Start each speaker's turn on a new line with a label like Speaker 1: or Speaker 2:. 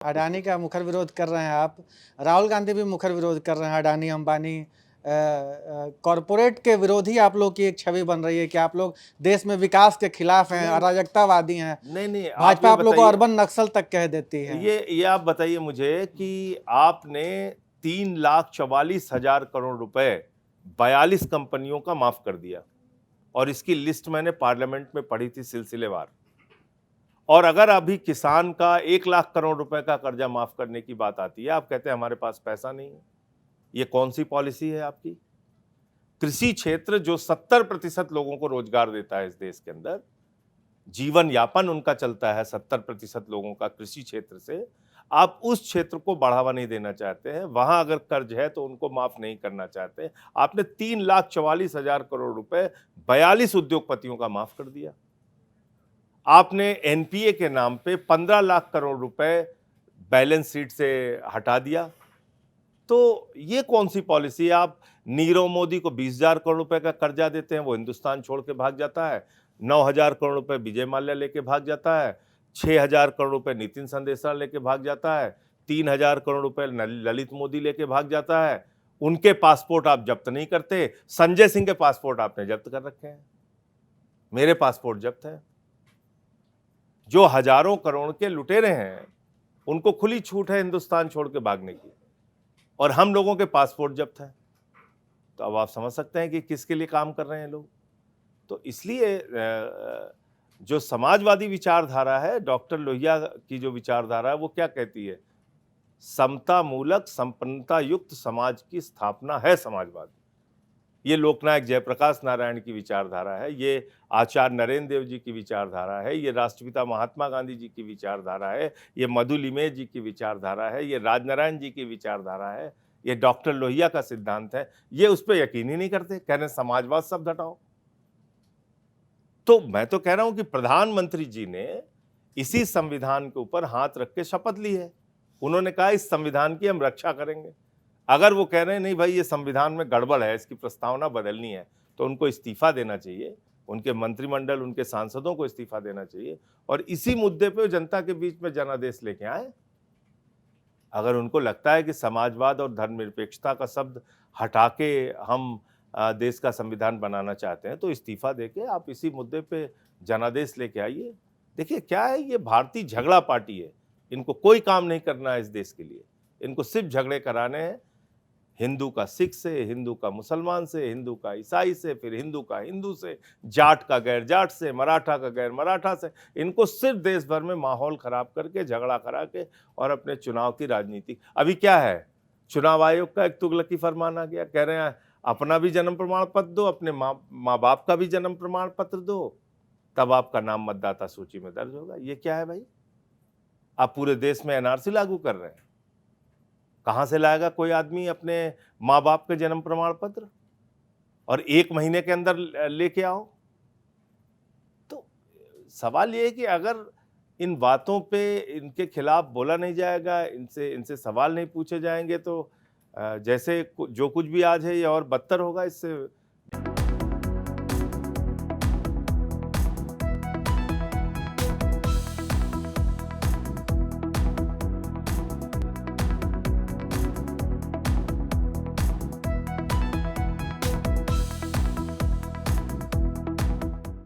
Speaker 1: अडानी का मुखर विरोध कर रहे हैं आप। राहुल गांधी भी मुखर विरोध कर रहे हैं अडानी अंबानी कॉरपोरेट के विरोधी आप लोग की एक छवि बन रही है कि आप लोग देश में विकास के खिलाफ हैं,
Speaker 2: नहीं
Speaker 1: अराजकतावादी हैं।
Speaker 2: नहीं नहीं, आप
Speaker 1: भाजपा
Speaker 2: ये
Speaker 1: आप लोग को
Speaker 2: बताइए,
Speaker 1: अर्बन नक्सल तक कह देती है।
Speaker 2: ये आप बताइए मुझे कि आपने 3,44,000 करोड़ रुपए 42 कंपनियों का माफ कर दिया, और इसकी लिस्ट मैंने पार्लियामेंट में पढ़ी थी सिलसिलेवार। और अगर अभी किसान का 1,00,000 करोड़ रुपए का कर्जा माफ करने की बात आती है, आप कहते हैं हमारे पास पैसा नहीं है। ये कौन सी पॉलिसी है आपकी? कृषि क्षेत्र जो 70% लोगों को रोजगार देता है इस देश के अंदर, जीवन यापन उनका चलता है 70% लोगों का कृषि क्षेत्र से, आप उस क्षेत्र को बढ़ावा नहीं देना चाहते हैं। वहां अगर कर्ज है तो उनको माफ नहीं करना चाहते। आपने 3,44,000 करोड़ रुपए 42 उद्योगपतियों का माफ कर दिया। आपने एनपीए के नाम पे 15 लाख करोड़ रुपए बैलेंस शीट से हटा दिया। तो ये कौन सी पॉलिसी है? आप नीरव मोदी को 20,000 करोड़ रुपए का कर्जा देते हैं, वो हिंदुस्तान छोड़ के भाग जाता है। 9,000 करोड़ रुपए विजय माल्या लेके भाग जाता है। 6,000 करोड़ रुपए नितिन संदेशा लेके भाग जाता है। 3,000 करोड़ रुपए ललित मोदी लेके भाग जाता है। उनके पासपोर्ट आप जब्त नहीं करते। संजय सिंह के पासपोर्ट आपने जब्त कर रखे हैं, मेरे पासपोर्ट जब्त है। जो हजारों करोड़ के लुटेरे हैं उनको खुली छूट है हिंदुस्तान छोड़ के भागने की, और हम लोगों के पासपोर्ट जब्त है। तो अब आप समझ सकते हैं कि किसके लिए काम कर रहे हैं लोग। तो इसलिए जो समाजवादी विचारधारा है, डॉक्टर लोहिया की जो विचारधारा है, वो क्या कहती है? समता मूलक संपन्नता युक्त समाज की स्थापना है समाजवाद। ये लोकनायक जयप्रकाश नारायण की विचारधारा है, ये आचार्य नरेंद्र देव जी की विचारधारा है, ये राष्ट्रपिता महात्मा गांधी जी की विचारधारा है, ये मधु लिमये जी की विचारधारा है, ये राजनारायण जी की विचारधारा है, ये डॉक्टर लोहिया का सिद्धांत है। ये उस पर यकीन ही नहीं करते, कह रहे समाजवाद शब्द हटाओ। तो मैं तो कह रहा हूं कि प्रधानमंत्री जी ने इसी संविधान के ऊपर हाथ रख के शपथ ली है। उन्होंने कहा इस संविधान की हम रक्षा करेंगे। अगर वो कह रहे हैं नहीं भाई ये संविधान में गड़बड़ है, इसकी प्रस्तावना बदलनी है, तो उनको इस्तीफा देना चाहिए, उनके मंत्रिमंडल, उनके सांसदों को इस्तीफा देना चाहिए, और इसी मुद्दे पे जनता के बीच में जनादेश लेके आए। अगर उनको लगता है कि समाजवाद और धर्मनिरपेक्षता का शब्द हटा के हम देश का संविधान बनाना चाहते हैं, तो इस्तीफा देके आप इसी मुद्दे पे जनादेश लेके आइए। देखिए क्या है, ये भारतीय झगड़ा पार्टी है, इनको कोई काम नहीं करना है इस देश के लिए, इनको सिर्फ झगड़े कराने हैं। हिंदू का सिख से, हिंदू का मुसलमान से, हिंदू का ईसाई से, फिर हिंदू का हिंदू से, जाट का गैर जाट से, मराठा का गैर मराठा से। इनको सिर्फ देश भर में माहौल खराब करके, झगड़ा करा के, और अपने चुनाव की राजनीति। अभी क्या है, चुनाव आयोग का एक तुगलकी फरमान आ गया, कह रहे हैं अपना भी जन्म प्रमाण पत्र दो, अपने माँ बाप का भी जन्म प्रमाण पत्र दो, तब आपका नाम मतदाता सूची में दर्ज होगा। ये क्या है भाई? आप पूरे देश में एनआरसी लागू कर रहे हैं। कहां से लाएगा कोई आदमी अपने माँ बाप के जन्म प्रमाण पत्र, और 1 महीने के अंदर लेके आओ? तो सवाल ये है कि अगर इन बातों पे इनके खिलाफ बोला नहीं जाएगा, इनसे सवाल नहीं पूछे जाएंगे, तो जैसे जो कुछ भी आज है ये और बदतर होगा इससे।